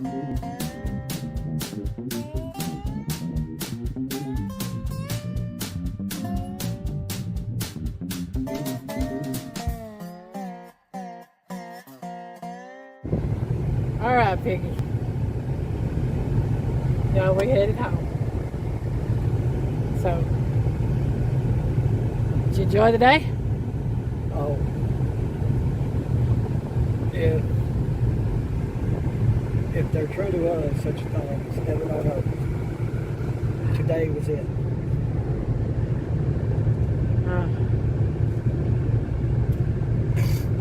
All right, Piggy. Now we headed home. So, did you enjoy the day? Oh. Yeah. If there truly was such a thing as heaven on earth, today was it.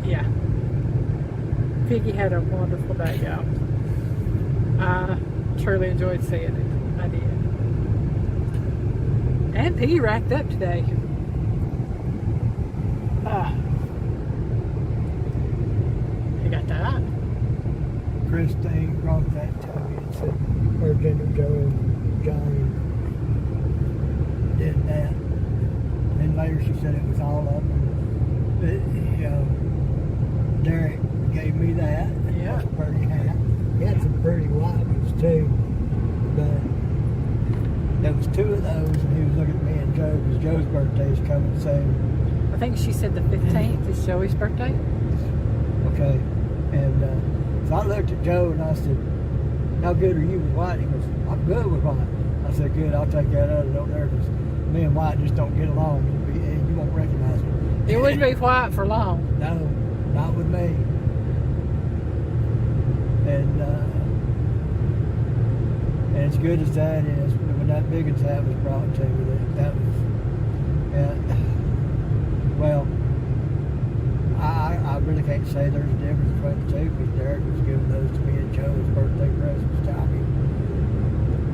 Yeah. Piggy had a wonderful day, y'all. I truly enjoyed seeing it. I did. And Piggy racked up today. You got that? Christine brought that to me and said, her Ginger Joe and Johnny did that. And later she said it was all of them. Derek gave me that. Yeah. That's a pretty hat. He had some pretty white ones too. But there was two of those, and he was looking at me and Joe, because Joe's birthday is coming soon. I think she said the 15th is Joey's birthday. Okay. And so I looked at Joe and I said, how good are you with white? He goes, I'm good with white. I said, good, I'll take that other over there, because me and white just don't get along. And you won't recognize it. It wouldn't be white for long. No, not with me. And as good as that is, when that Bigun's hat was brought to me, that was, well, I really can't say there's a difference between the two, because Derek was giving those to me and Joe's birthday presents to me.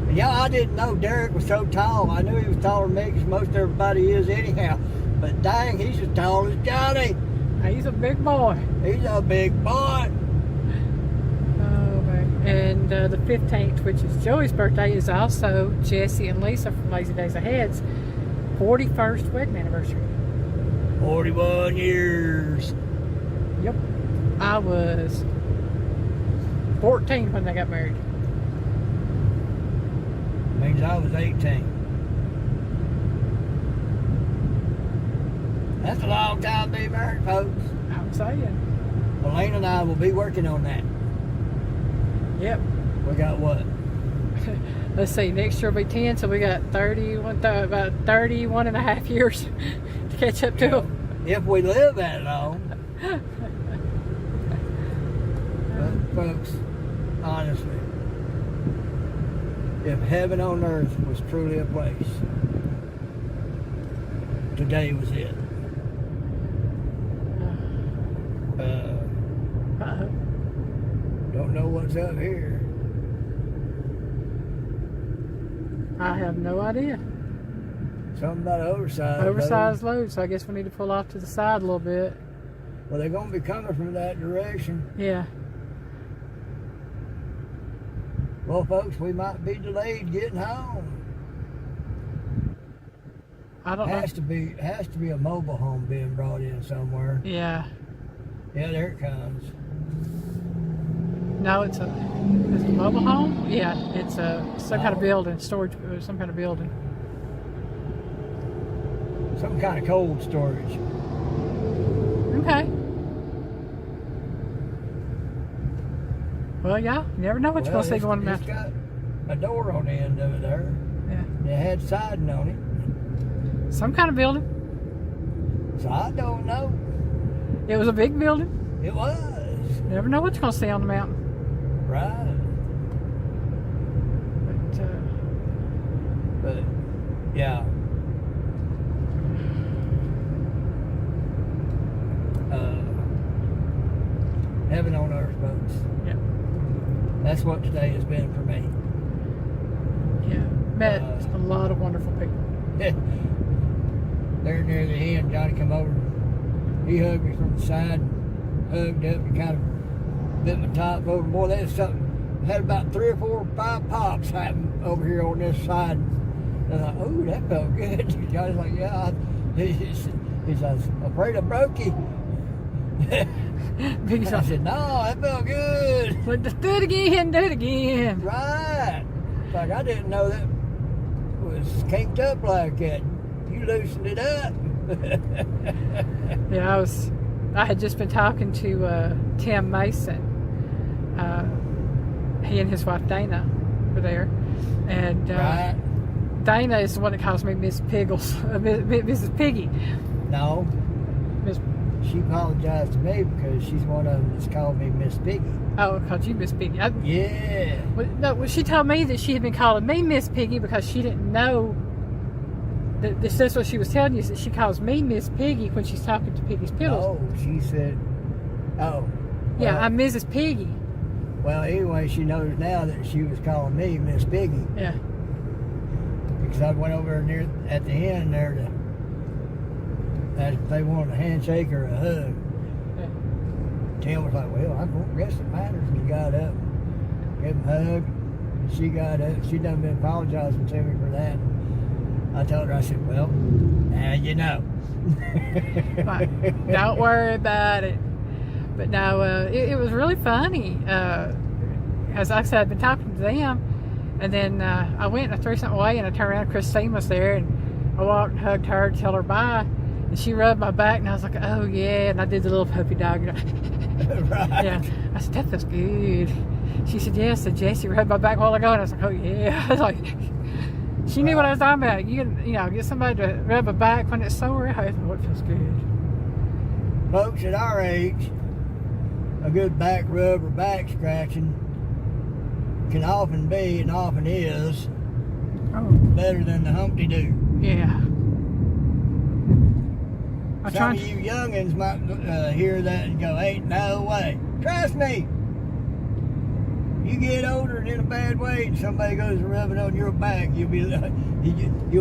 And yeah, I didn't know Derek was so tall. I knew he was taller than me, because most everybody is anyhow. But dang, he's as tall as Johnny. He's a big boy. He's a big boy. Oh, man. And the 15th, which is Joey's birthday, is also Jesse and Lisa from Lazy Days Ahead's 41st wedding anniversary. 41 years. Yep. I was 14 when they got married. Means I was 18. That's a long time to be married, folks. I'm saying. Elaine and I will be working on that. Yep. We got what? Let's see, next year will be 10, so we got about 31 and a half years to catch up to them. If we live that long. But folks, honestly, if heaven on earth was truly a place, today was it. Don't know what's up here. I have no idea. Something about oversized. Oversized load, so I guess we need to pull off to the side a little bit. Well, they're going to be coming from that direction. Yeah. Well, folks, we might be delayed getting home. I don't know. Has to be a mobile home being brought in somewhere. Yeah. Yeah, there it comes. No, is it a mobile home? Yeah, it's some kind of building, storage, some kind of building. Some kind of cold storage. Okay. Well, yeah, you never know what you're going to see going It's about. got a door on the end of it there. Yeah. It had siding on it. Some kind of building. So I don't know. It was a big building. It was. You never know what you're going to see on the mountain. Right. But yeah. Heaven on earth, folks. Yeah. That's what today has been for me. Yeah. Met a lot of wonderful people. There near the end, Johnny come over. He hugged me from the side, hugged up, and kind of bit my top over. Boy, that's something. Had about 3 or 4 or 5 pops happen over here on this side. And I thought, oh, that felt good. Johnny's like, yeah. He says, afraid I broke you. Piggy's I like, said, no, that felt good. "Well, just do it again, do it again." Right. Like, I didn't know that was kinked up like that. You loosened it up. Yeah, I had just been talking to Tim Mason. He and his wife Dana were there, and Right. Dana is the one that calls me Miss Piggles, Mrs. Piggy. No, Miss, she apologized to me because she's one of them that's called me Miss Piggy. oh, I called you Miss Piggy. Yeah. Well, she told me that she had been calling me Miss Piggy because she didn't know that that's what she was telling you, is that she calls me Miss Piggy when she's talking to Piggy'sPiddles. Oh, she said, oh. Yeah, well, I'm Mrs. Piggy. Well, anyway, she knows now that she was calling me Miss Piggy. Yeah. Because I went over near at the end there to, if they wanted a handshake or a hug. Yeah. Tim was like, well, I don't guess it matters. And he got up, gave him a hug. And she got up. She done been apologizing to me for that. I told her, I said, well, now you know. Like, don't worry about it. But no, it was really funny. As I said, I'd been talking to them, and then I went and I threw something away, and I turned around, and Christine was there, and I walked and hugged her to tell her bye, and she rubbed my back, and I was like, oh yeah, and I did the little puppy dog. Right. Yeah, I said, that feels good. She said, yes, and Jessie rubbed my back a while ago, and I was like, oh yeah. I was like, she knew what I was talking about. You know, get somebody to rub a back when it's sore. I know it feels good. Folks at our age, a good back rub or back scratching can often be, and often is, better than the Humpty Do. Yeah. Some of you youngins might hear that and go, ain't no way. Trust me. You get older and in a bad way, and somebody goes rubbing on your back, you'll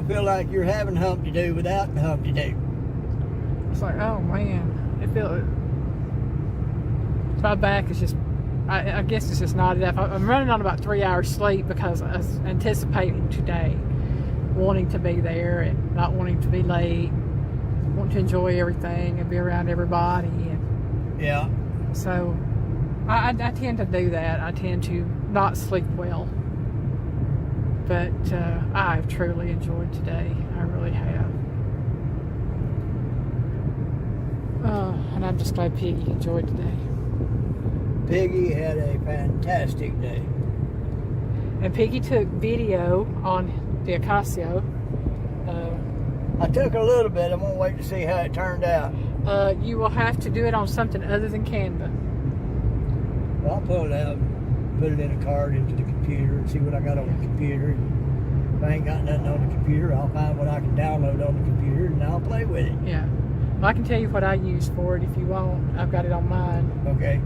feel like you're having Humpty Do without the Humpty Do. It's like, oh man, my back is just, I guess it's just not enough. I'm running on about 3 hours sleep because I was anticipating today, wanting to be there and not wanting to be late, wanting to enjoy everything and be around everybody. And yeah. so I tend to do that. I tend to not sleep well. But I've truly enjoyed today. I really have. And I'm just glad Piggy enjoyed today. Piggy had a fantastic day. And Piggy took video on the Acacio. I took a little bit. I'm going to wait to see how it turned out. You will have to do it on something other than Canva. Well, I'll pull it out, put it in a card into the computer and see what I got on the computer. If I ain't got nothing on the computer, I'll find what I can download on the computer and I'll play with it. Yeah. Well, I can tell you what I use for it if you want. I've got it on mine. Okay.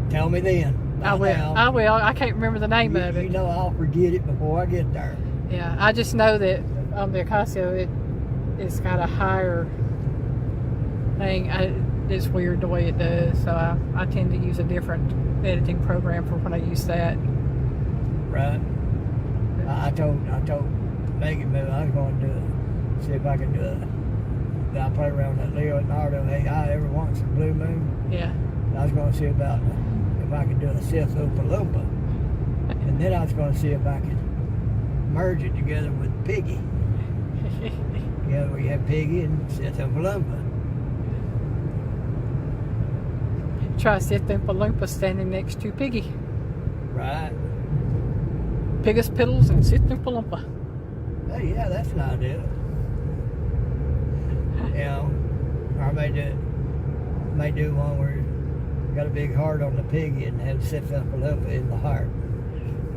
Tell me then. I will. Now. I will. I can't remember the name of it. You know I'll forget it before I get there. Yeah. I just know that on the Acacio, it's got a higher thing. It's weird the way it does. So I tend to use a different editing program for when I use that. Right. I told Megan I was going to see if I could do it. I play around that Leonardo AI every once in a blue moon. Yeah. I was going to see about if I could do a Sith Oompa Loompa. And then I was going to see if I could merge it together with Piggy. Yeah, where you have Piggy and Sith Oompa Loompa. Try Sith Oompa Loompa standing next to Piggy. Right. Piggy'sPiddles and Sith Oompa Loompa. Hey, yeah, that's an idea. You know, or I may do one where you got a big heart on the Piggy and have Sith Oompa Loompa in the heart.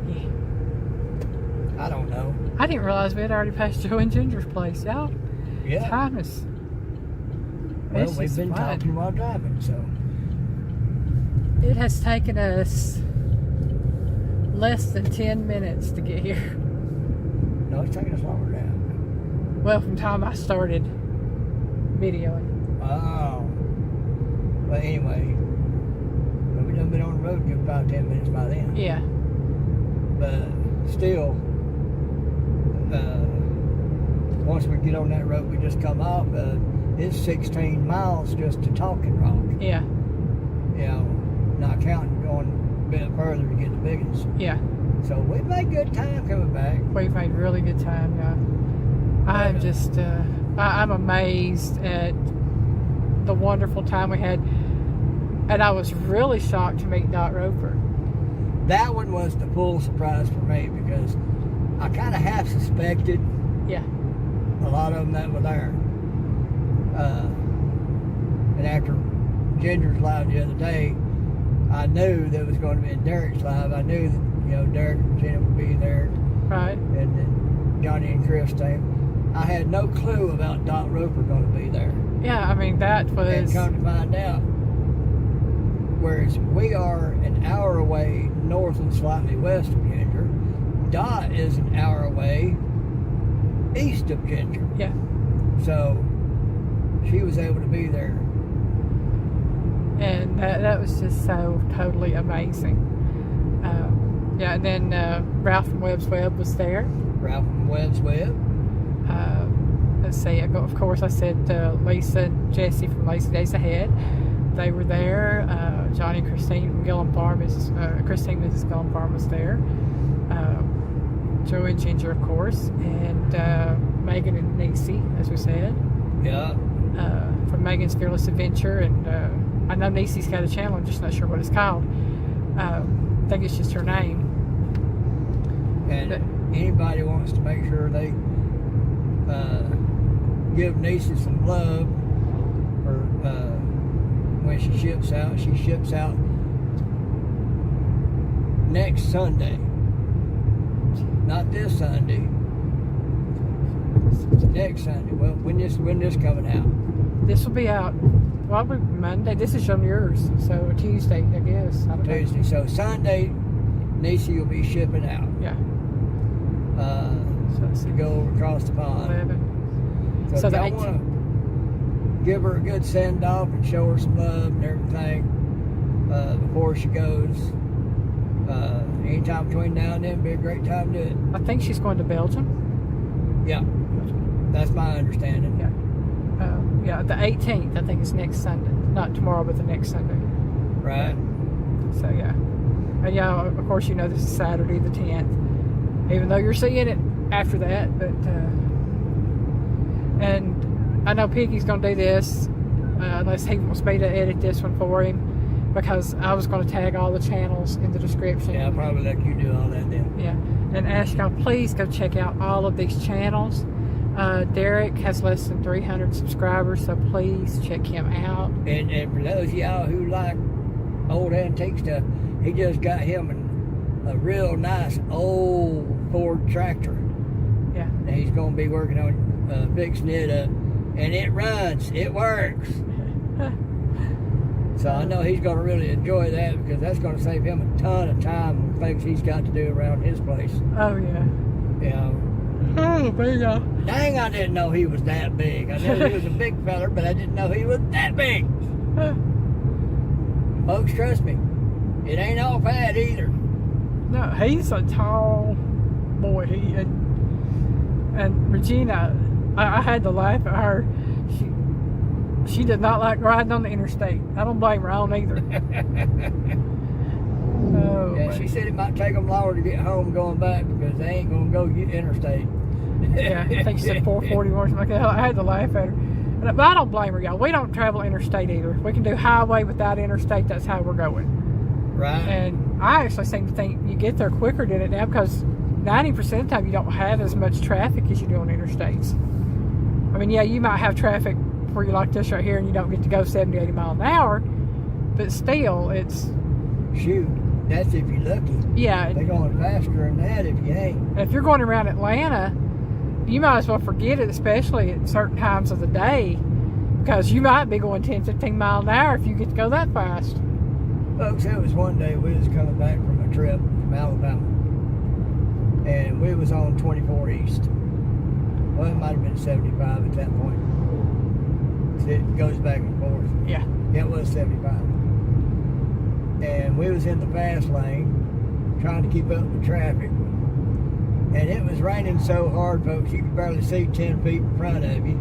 Yeah. I don't know. I didn't realize we had already passed Joe and Ginger's place, y'all. Yeah. Time is. Well, it's we've just been flying. talking while driving, so. It has taken us less than 10 minutes to get here. No, it's taking us longer now. Well, from the time I started videoing. Oh. Well, anyway, we've done been on the road for about 10 minutes by then. Yeah. But still, once we get on that road we just come off, it's 16 miles just to Talking Rock. Yeah. You know, not counting going a bit further to get the Bigguns. Yeah. So we made good time coming back. We've made really good time, yeah. I'm just, I'm amazed at the wonderful time we had. And I was really shocked to meet Dot Roper. That one was the full surprise for me because I kind of half suspected Yeah. a lot of them that were there. And after Ginger's live the other day, I knew that it was going to be in Derek's live. I knew that, you know, Derek and Jenna would be there. Right. And then Johnny and Christine. I had no clue about Dot Roper going to be there. Yeah, I mean, that was... And come to find out, whereas we are an hour away north and slightly west of Ginger, Dot is an hour away east of Ginger. Yeah. So she was able to be there. And that was just so totally amazing. Yeah, and then Ralph from Webb's Web was there. Ralph from Webb's Web. Let's see, of course I said Lisa and Jesse from Lazy Days Ahead. They were there. Johnny and Christine from Gillum Farm, Christine Mrs. Gillum Farm was there. Joey and Ginger, of course. And Megan and Niecy, as we said. Yeah. From Megan's Fearless Adventure. And I know Niecy's got a channel, I'm just not sure what it's called. I think it's just her name. And anybody wants to make sure they give Niecy some love for when she ships out. She ships out next Sunday. Not this Sunday. Next Sunday. Well, when this coming out? This will be out probably Monday. This is on yours, so Tuesday, I guess. I don't know. Tuesday. So Sunday, Niecy will be shipping out. Yeah. To go over across the pond. 11. So the if y'all want to give her a good send off and show her some love and everything before she goes, anytime between now and then would be a great time to do it. I think she's going to Belgium. Yeah, that's my understanding. Yeah. Yeah, the 18th, I think, is next Sunday. Not tomorrow, but the next Sunday. Right. So, yeah. And, yeah, of course, you know this is Saturday the 10th. Even though you're seeing it after that, but and I know Piggy's gonna do this unless he wants me to edit this one for him, because I was gonna tag all the channels in the description. Yeah, I'll probably let you do all that then. Yeah, and ask y'all please go check out all of these channels. Derek has less than 300 subscribers, so please check him out. And for those of y'all who like old antique stuff, he just got him a real nice old Ford tractor. Yeah. And he's going to be working on fixing it up. And it runs. It works. So I know he's going to really enjoy that, because that's going to save him a ton of time on things he's got to do around his place. Oh, yeah. You know. Oh, big. Dang, I didn't know he was that big. I knew he was a big feller, but I didn't know he was that big. Folks, trust me, it ain't all bad either. No, he's a tall boy. And Regina, I had to laugh at her. She did not like riding on the interstate. I don't blame her on either. Oh, yeah, she said it might take them longer to get home going back because they ain't gonna go get interstate. Yeah, I think she said 441 or something like that. I had to laugh at her. But I don't blame her, y'all. We don't travel interstate either. We can do highway without interstate. That's how we're going. Right. And I actually seem to think you get there quicker than it now, because 90% of the time you don't have as much traffic as you do on interstates. I mean, yeah, you might have traffic where you like this right here and you don't get to go 70, 80 miles an hour, but still, it's... Shoot, that's if you're lucky. Yeah. They're going faster than that if you ain't. If you're going around Atlanta, you might as well forget it, especially at certain times of the day, because you might be going 10, 15 miles an hour if you get to go that fast. Folks, it was one day we was coming back from a trip from Alabama, and we was on 24 East. Well, it might have been 75 at that point. It goes back and forth. Yeah. It was 75. And we was in the fast lane trying to keep up with traffic. And it was raining so hard, folks, you could barely see 10 feet in front of you.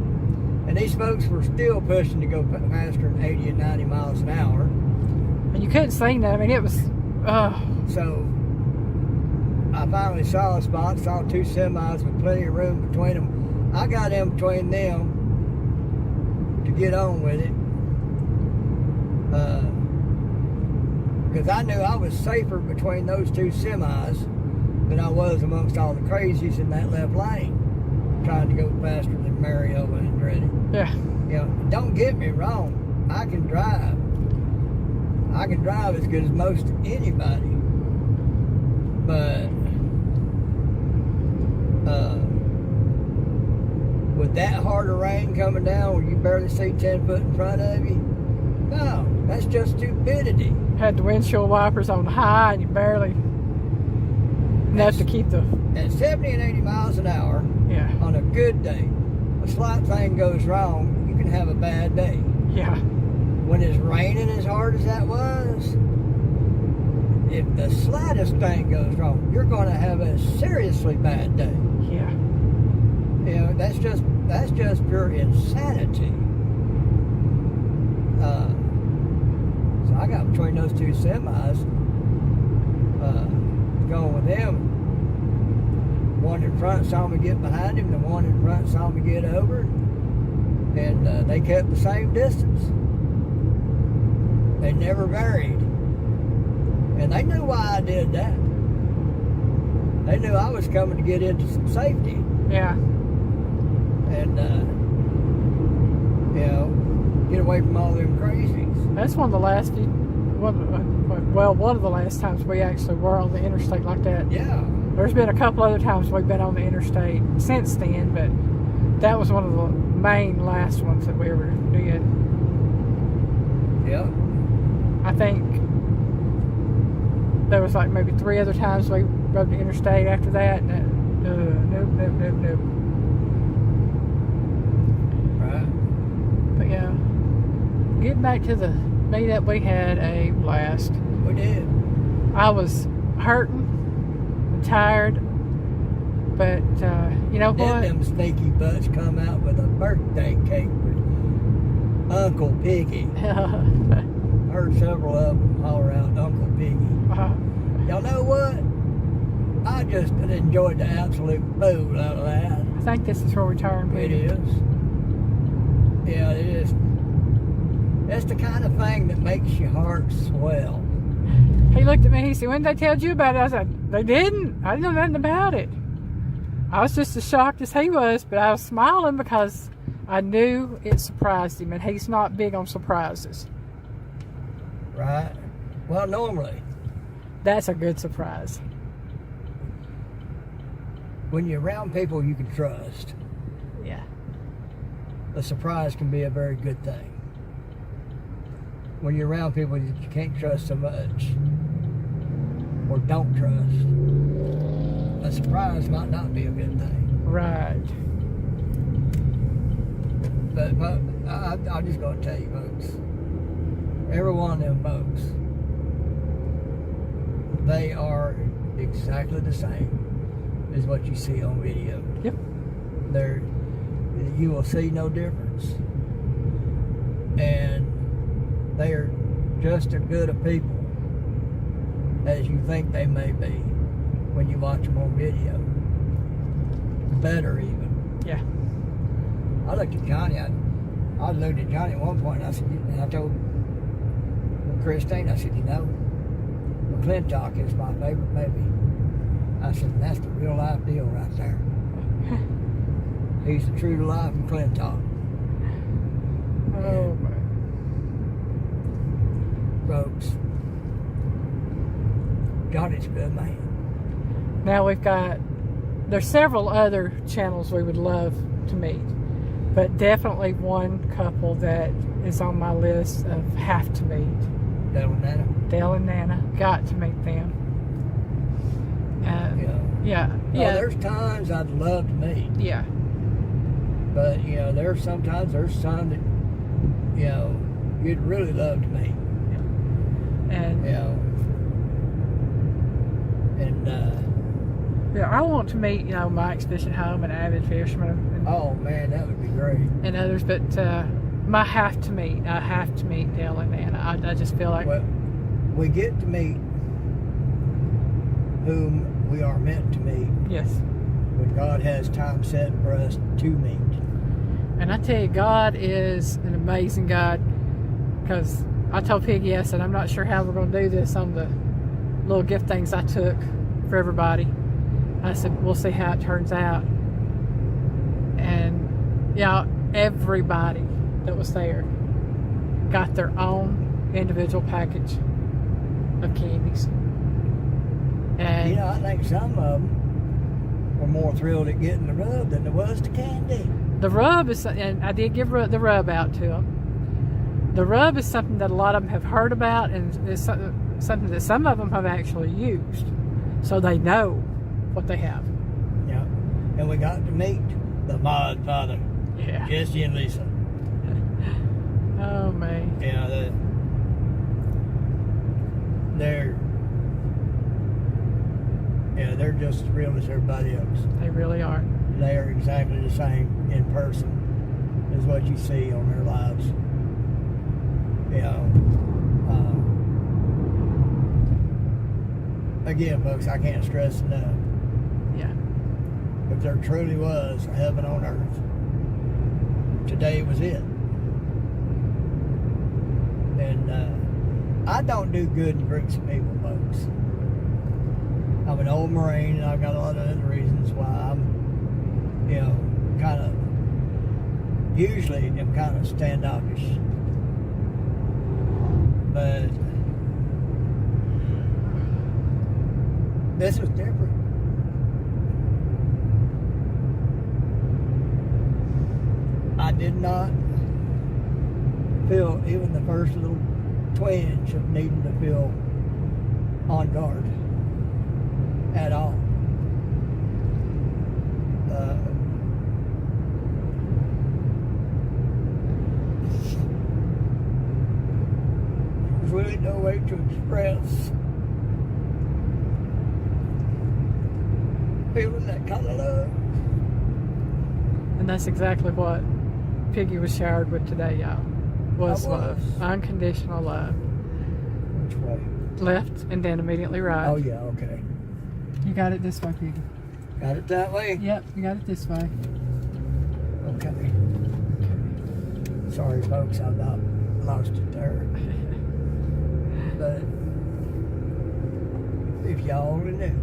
And these folks were still pushing to go faster than 80 and 90 miles an hour. And And you couldn't see nothing. I mean, it was, So I finally saw a spot, saw 2 semis with plenty of room between them. I got in between them to get on with it. Because I knew I was safer between those 2 semis than I was amongst all the crazies in that left lane, trying to go faster than Mario and Andretti. yeah. You know, don't get me wrong, I can drive. I can drive as good as most anybody. But with that hard of rain coming down where you barely see 10 foot in front of you, no, that's just stupidity. Had the windshield wipers on high and you barely enough to keep the... At 70 and 80 miles an hour, Yeah. on a good day, a slight thing goes wrong, you can have a bad day. Yeah. When it's raining as hard as that was, if the slightest thing goes wrong, you're going to have a seriously bad day. Yeah. You know, that's just pure insanity. So I got between those 2 semis, going with them. One in front saw me get behind him, the one in front saw me get over, and they kept the same distance. They never varied. And they knew why I did that. They knew I was coming to get into some safety. Yeah. And, you know, get away from all them crazies. That's one of the last few... one of the last times we actually were on the interstate like that. Yeah. There's been a couple other times we've been on the interstate since then, but that was one of the main last ones that we ever did. Yeah. I think there was like maybe 3 other times we rode the interstate after that. And nope. Right. But yeah, getting back to the meetup, we had a blast. We did. I was hurting and tired, but you know what? Then them sneaky butts come out with a birthday cake for Uncle Piggy. I heard several of them holler out Uncle Piggy. Y'all know what? I just enjoyed the absolute fool out of that. I think this is where we turn. It is. Yeah, it is. That's the kind of thing that makes your heart swell. He looked at me, he said, "When did they tell you about it?" I said, "They didn't. I didn't know nothing about it." I was just as shocked as he was, but I was smiling because I knew it surprised him, and he's not big on surprises. Right? Well, normally, That's a good surprise. when you're around people you can trust, Yeah. a surprise can be a very good thing. When you're around people that you can't trust so much, or don't trust, a surprise might not be a good thing. Right. But I'm just going to tell you, folks, every one of them folks, they are exactly the same as what you see on video. Yep. You will see no difference. And they are just as good a people as you think they may be when you watch them on video. Better even. Yeah. I looked at Johnny. I looked at Johnny at one point. And I told Christine, I said, you know, McClintock is my favorite baby. I said, that's the real life deal right there. He's the true to life McClintock. Oh, man. Folks, Johnny's a good man. Now there's several other channels we would love to meet, but definitely one couple that is on my list of have to meet. Dale and Nana. Dale and Nana, got to meet them. Yeah. Well, there's times I'd love to meet. Yeah. But, you know, there's some that, you know, you'd really love to meet. And You know. And, yeah, I want to meet, you know, Mike's Fishing Home and Avid Fisherman oh, man, that would be great. and others, but I have to meet Dale and Nana. I just feel like Well, we get to meet whom we are meant to meet. Yes. When God has time set for us to meet. And I tell you, God is an amazing God. Because I told Piggy, I said, I'm not sure how we're going to do this on the little gift things I took for everybody. I said, we'll see how it turns out. And, yeah, everybody that was there got their own individual package of candies. And, you know, I think some of them were more thrilled at getting the rub than there was the candy. The rub is, and I did give the rub out to them. The rub is something that a lot of them have heard about, and it's something that some of them have actually used. So they know what they have. Yeah. And we got to meet the Mod Father. Yeah. Jesse and Lisa. Oh, man. Yeah, they're just as real as everybody else. They really are. They are exactly the same in person as what you see on their lives. You know, again, folks, I can't stress enough. Yeah. If there truly was a heaven on earth, today was it. And I don't do good in groups of people, folks. I'm an old Marine, and I've got a lot of other reasons why I'm, you know, usually am kind of standoffish. But this was different. I did not feel even the first little twinge of needing to feel on guard at all. There's really no way to express feeling that kind of love. And that's exactly what Piggy was showered with today, y'all. Was love. Unconditional love. Which way? Left and then immediately right. Oh, yeah, okay. You got it this way, Piggy. Got it that way? Yep, you got it this way. Okay. Sorry, folks, I've not lost it there. But if y'all only knew.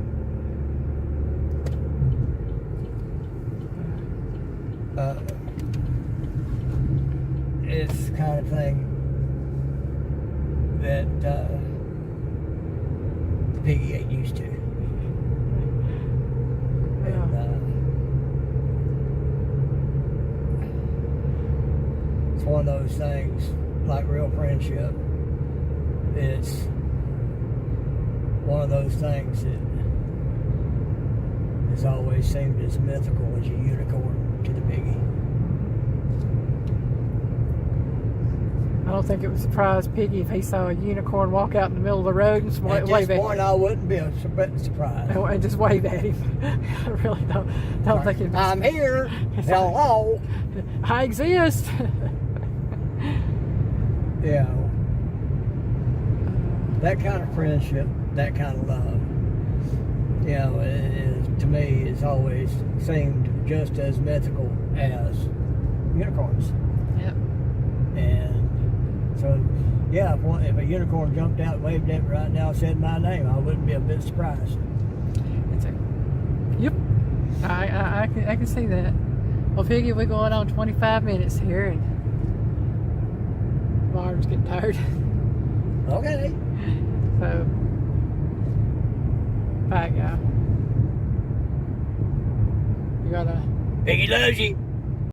It's the kind of thing that Piggy ain't used to. And, it's one of those things, like real friendship. It's one of those things that has always seemed as mythical as a unicorn to the Piggy. I don't think it would surprise Piggy if he saw a unicorn walk out in the middle of the road and wave at him. At this point, I wouldn't be surprised. And just wave at him. I really don't think it'd be. I'm here. Hello. I exist. Yeah. That kind of friendship, that kind of love, you know, to me, has always seemed just as mythical as unicorns. Yep. And so, yeah, if a unicorn jumped out and waved at me right now and said my name, I wouldn't be a bit surprised. Yep. I can see that. Well, Piggy, we're going on 25 minutes here, and my arm's getting tired. Okay. So, bye, guy. You gotta. Piggy loves you.